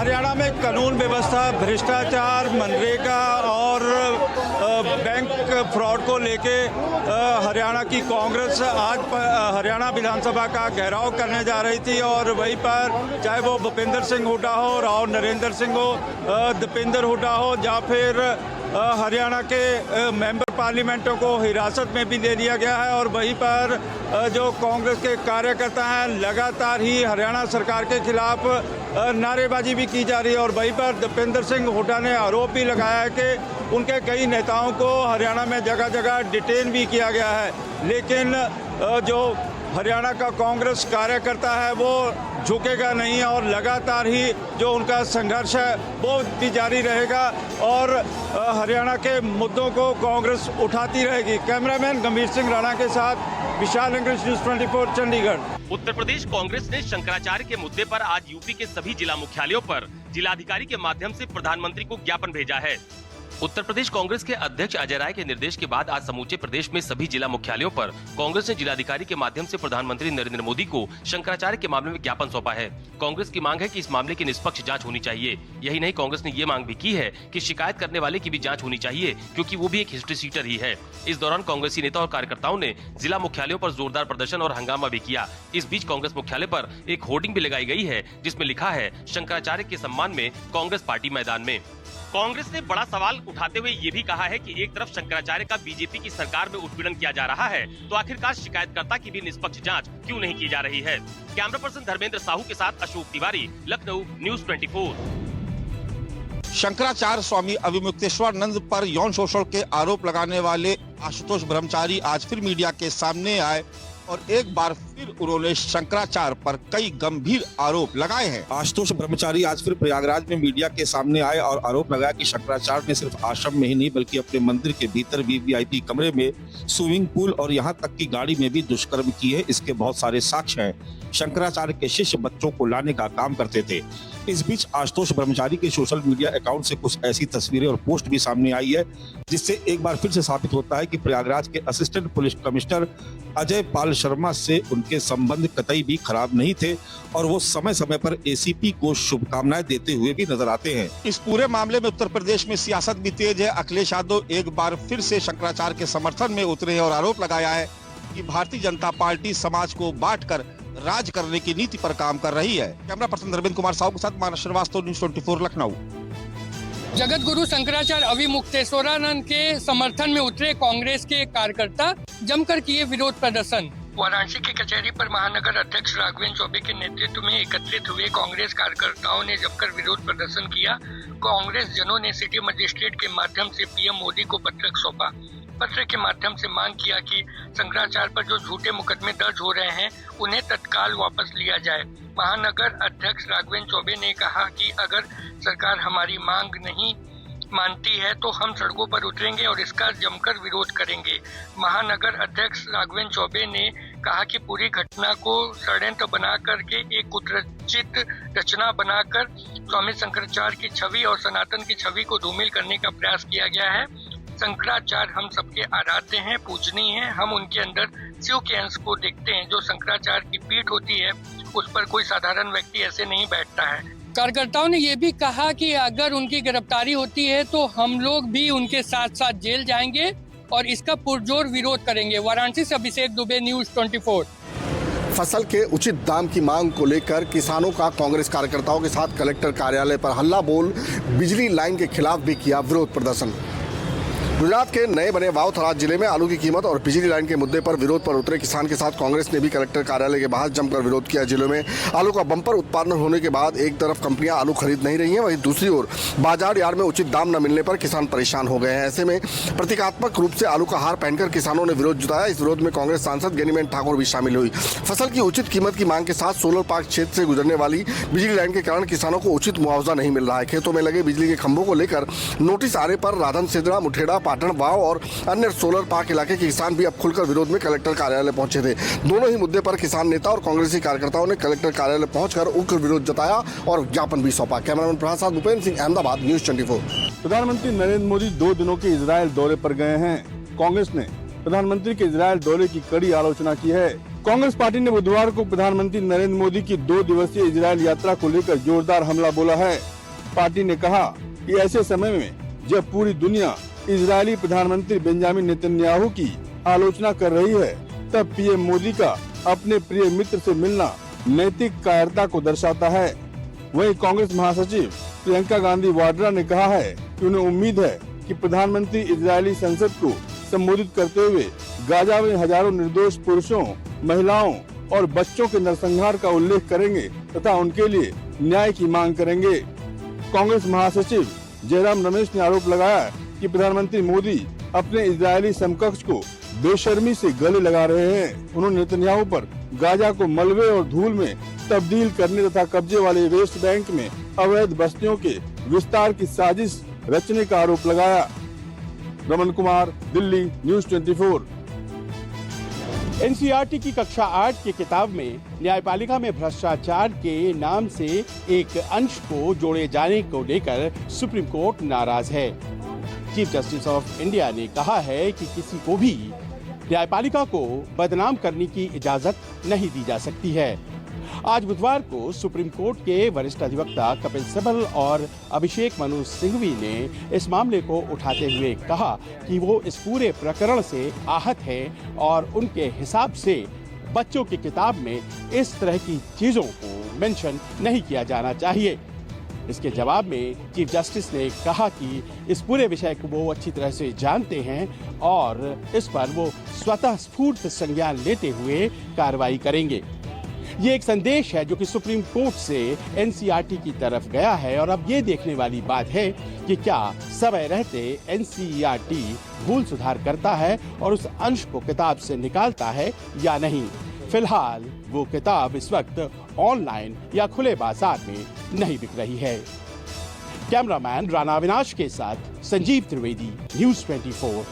हरियाणा में कानून व्यवस्था, भ्रष्टाचार, मनरेगा और बैंक फ्रॉड को लेके हरियाणा की कांग्रेस आज हरियाणा विधानसभा का घेराव करने जा रही थी और वहीं पर चाहे वो भूपेंद्र सिंह हुड्डा हो, राव नरेंद्र सिंह हो, दीपेंद्र हुड्डा हो या फिर हरियाणा के मेंबर पार्लियामेंटों को हिरासत में भी ले लिया गया है। और वहीं पर जो कांग्रेस के कार्यकर्ता हैं लगातार ही हरियाणा सरकार के खिलाफ नारेबाजी भी की जा रही है। और वहीं पर दीपेंद्र सिंह हुड्डा ने आरोप भी लगाया है कि उनके कई नेताओं को हरियाणा में जगह जगह डिटेन भी किया गया है। लेकिन जो हरियाणा का कांग्रेस कार्यकर्ता है वो झुकेगा नहीं और लगातार ही जो उनका संघर्ष है वो भी जारी रहेगा और हरियाणा के मुद्दों को कांग्रेस उठाती रहेगी। कैमरामैन गंभीर सिंह राणा के साथ विशाल इंग्लिश न्यूज़ 24 चंडीगढ़। उत्तर प्रदेश कांग्रेस ने शंकराचार्य के मुद्दे पर आज यूपी के सभी जिला मुख्यालयों पर जिलाधिकारी के माध्यम से प्रधानमंत्री को ज्ञापन भेजा है। उत्तर प्रदेश कांग्रेस के अध्यक्ष अजय राय के निर्देश के बाद आज समूचे प्रदेश में सभी जिला मुख्यालयों पर कांग्रेस ने जिलाधिकारी के माध्यम से प्रधानमंत्री नरेंद्र मोदी को शंकराचार्य के मामले में ज्ञापन सौंपा है। कांग्रेस की मांग है कि इस मामले की निष्पक्ष जांच होनी चाहिए। यही नहीं, कांग्रेस ने ये मांग भी की है कि शिकायत करने वाले की भी जांच होनी चाहिए क्योंकि वो भी एक हिस्ट्री सीटर ही है। इस दौरान कांग्रेसी नेता और कार्यकर्ताओं ने जिला मुख्यालयों पर जोरदार प्रदर्शन और हंगामा भी किया। इस बीच कांग्रेस मुख्यालय पर एक होर्डिंग भी लगाई गई है जिसमें लिखा है शंकराचार्य के सम्मान में कांग्रेस पार्टी मैदान में। कांग्रेस ने बड़ा सवाल उठाते हुए ये भी कहा है कि एक तरफ शंकराचार्य का बीजेपी की सरकार में उत्पीड़न किया जा रहा है तो आखिरकार शिकायतकर्ता की भी निष्पक्ष जांच क्यों नहीं की जा रही है। कैमरा पर्सन धर्मेंद्र साहू के साथ अशोक तिवारी, लखनऊ, न्यूज़ 24। शंकराचार्य स्वामी अविमुक्तेश्वरानंद पर यौन शोषण के आरोप लगाने वाले आशुतोष ब्रह्मचारी आज फिर मीडिया के सामने आए और एक बार फिर उन्होंने शंकराचार्य पर कई गंभीर आरोप लगाए हैं। आशुतोष ब्रह्मचारी आज फिर प्रयागराज में मीडिया के सामने आए और आरोप लगाया कि शंकराचार्य ने सिर्फ आश्रम में ही नहीं बल्कि अपने मंदिर के भीतर भी वीआईपी कमरे में, स्विमिंग पूल और यहाँ तक की गाड़ी में भी दुष्कर्म किए। इसके बहुत सारे साक्ष्य हैं। शंकराचार्य के शिष्य बच्चों को लाने का काम करते थे। इस बीच आशुतोष ब्रह्मचारी के सोशल मीडिया अकाउंट से कुछ ऐसी तस्वीरें और पोस्ट भी सामने आई है जिससे एक बार फिर से साबित होता है कि प्रयागराज के assistant police commissioner Ajay Pal Sharma से उनके संबंध कतई भी खराब नहीं थे और वो समय समय पर एसीपी को शुभकामनाएं देते हुए भी नजर आते हैं। इस पूरे मामले में उत्तर प्रदेश में सियासत भी तेज है। अखिलेश यादव एक बार फिर से शंकराचार्य के समर्थन में उतरे हैं और आरोप लगाया है कि भारतीय जनता पार्टी समाज को बांटकर राज करने की नीति पर काम कर रही है। कैमरा पर्सन धर्मेंद्र कुमार साहू के साथ मानस श्रीवास्तव, न्यूज़ 24 लखनऊ। जगत गुरु शंकराचार्य अविमुक्तेश्वरानंद के समर्थन में उतरे कांग्रेस के कार्यकर्ता जमकर किए विरोध प्रदर्शन। वाराणसी की कचहरी पर महानगर अध्यक्ष राघवेंद्र चौबे के नेतृत्व में एकत्रित हुए कांग्रेस कार्यकर्ताओं ने जमकर विरोध प्रदर्शन किया। कांग्रेस जनों ने सिटी मजिस्ट्रेट के माध्यम से पीएम मोदी को पत्र सौंपा। पत्र के माध्यम से मांग किया कि शंकराचार्य पर जो झूठे मुकदमे दर्ज हो रहे हैं उन्हें तत्काल वापस लिया जाए। महानगर अध्यक्ष राघवेंद्र चौबे ने कहा कि अगर सरकार हमारी मांग नहीं मानती है तो हम सड़कों पर उतरेंगे और इसका जमकर विरोध करेंगे। महानगर अध्यक्ष राघवेंद्र चौबे ने कहा कि पूरी घटना को षड्यंत्र बना करके एक कुत्रचित रचना बनाकर स्वामी शंकराचार्य की छवि और सनातन की छवि को धूमिल करने का प्रयास किया गया है। शंकराचार्य हम सबके आराध्य हैं, पूजनीय हैं। हम उनके अंदर शिव के अंश को देखते हैं। जो शंकराचार्य की पीठ होती है उस पर कोई साधारण व्यक्ति ऐसे नहीं बैठता है। कार्यकर्ताओं ने ये भी कहा कि अगर उनकी गिरफ्तारी होती है तो हम लोग भी उनके साथ साथ जेल जाएंगे और इसका पुरजोर विरोध करेंगे। वाराणसी से अभिषेक दुबे, न्यूज़ 24। फसल के उचित दाम की मांग को लेकर किसानों का कांग्रेस कार्यकर्ताओं के साथ कलेक्टर कार्यालय पर हल्ला बोल, बिजली लाइन के खिलाफ भी किया विरोध प्रदर्शन। गुजरात के नए बने वावथराज जिले में आलू की कीमत और बिजली लाइन के मुद्दे पर विरोध पर उतरे किसान के साथ कांग्रेस ने भी कलेक्टर कार्यालय के बाहर जमकर विरोध किया। जिले में आलू का बम्पर उत्पादन होने के बाद एक तरफ कंपनियां आलू खरीद नहीं रही हैं, वहीं दूसरी ओर बाजार यार्ड में उचित दाम न मिलने पर किसान परेशान हो गए हैं। ऐसे में प्रतीकात्मक रूप से आलू का हार पहनकर किसानों ने विरोध जताया। इस विरोध में कांग्रेस सांसद गनीमेन ठाकुर भी शामिल हुई। फसल की उचित कीमत की मांग के साथ सोलर पार्क क्षेत्र से गुजरने वाली बिजली लाइन के कारण किसानों को उचित मुआवजा नहीं मिल रहा है। खेतों में लगे बिजली के खंभों को लेकर नोटिस आने पर राधन सिदड़ा, मुठेड़ा, पाटन, वाव और अन्य सोलर पार्क इलाके के किसान भी अब खुलकर विरोध में कलेक्टर कार्यालय पहुंचे थे। दोनों ही मुद्दे पर किसान नेता और कांग्रेसी कार्यकर्ताओं ने कलेक्टर कार्यालय पहुंचकर उग्र विरोध जताया और ज्ञापन भी सौंपा। कैमरामैन प्रसाद भूपेंद्र सिंह, अहमदाबाद, न्यूज़ 24। प्रधानमंत्री नरेंद्र मोदी 2 दिनों के इजरायल दौरे पर गए हैं। कांग्रेस ने प्रधानमंत्री के इजरायल दौरे की कड़ी आलोचना की है। कांग्रेस पार्टी ने बुधवार को प्रधानमंत्री नरेंद्र मोदी की 2 दिवसीय इजरायल यात्रा को लेकर जोरदार हमला बोला है। पार्टी ने कहा कि ऐसे समय में जब पूरी दुनिया इजरायली प्रधानमंत्री बेंजामिन नेतन्याहू की आलोचना कर रही है, तब पीएम मोदी का अपने प्रिय मित्र से मिलना नैतिक कायरता को दर्शाता है। वहीं कांग्रेस महासचिव प्रियंका गांधी वाड्रा ने कहा है कि उन्हें उम्मीद है कि प्रधानमंत्री इजरायली संसद को संबोधित करते हुए गाजा में हजारों निर्दोष पुरुषों, महिलाओं और बच्चों के नरसंहार का उल्लेख करेंगे तथा उनके लिए न्याय की मांग करेंगे। कांग्रेस महासचिव जयराम रमेश ने आरोप लगाया कि प्रधानमंत्री मोदी अपने इजरायली समकक्ष को बेशर्मी से गले लगा रहे हैं। उन्होंने नेतन्याहू पर गाजा को मलबे और धूल में तब्दील करने तथा कब्जे वाले वेस्ट बैंक में अवैध बस्तियों के विस्तार की साजिश रचने का आरोप लगाया। रमन कुमार, दिल्ली, न्यूज़ 24। एनसीईआरटी की कक्षा 8 की किताब में न्यायपालिका में भ्रष्टाचार के नाम से एक अंश को जोड़े जाने को लेकर सुप्रीम कोर्ट नाराज है। चीफ जस्टिस ऑफ इंडिया ने कहा है कि किसी को भी न्यायपालिका को बदनाम करने की इजाजत नहीं दी जा सकती है। आज बुधवार को सुप्रीम कोर्ट के वरिष्ठ अधिवक्ता कपिल सिब्बल और अभिषेक मनु सिंघवी ने इस मामले को उठाते हुए कहा कि वो इस पूरे प्रकरण से आहत हैं और उनके हिसाब से बच्चों की किताब में इस तरह की चीजों को मेंशन नहीं किया जाना चाहिए। इसके जवाब में चीफ जस्टिस ने कहा कि इस पूरे विषय को वो अच्छी तरह से जानते हैं और इस पर वो स्वतः स्फूर्त संज्ञान लेते हुए कार्रवाई करेंगे। ये एक संदेश है जो कि सुप्रीम कोर्ट से एनसीईआरटी की तरफ गया है और अब ये देखने वाली बात है कि क्या समय रहते एनसीईआरटी भूल सुधार करता है और उस अंश को किताब से निकालता है या नहीं। फिलहाल वो किताब इस वक्त ऑनलाइन या खुले बाजार में नहीं बिक रही है। कैमरामैन राणा अविनाश के साथ संजीव त्रिवेदी, न्यूज़ 24,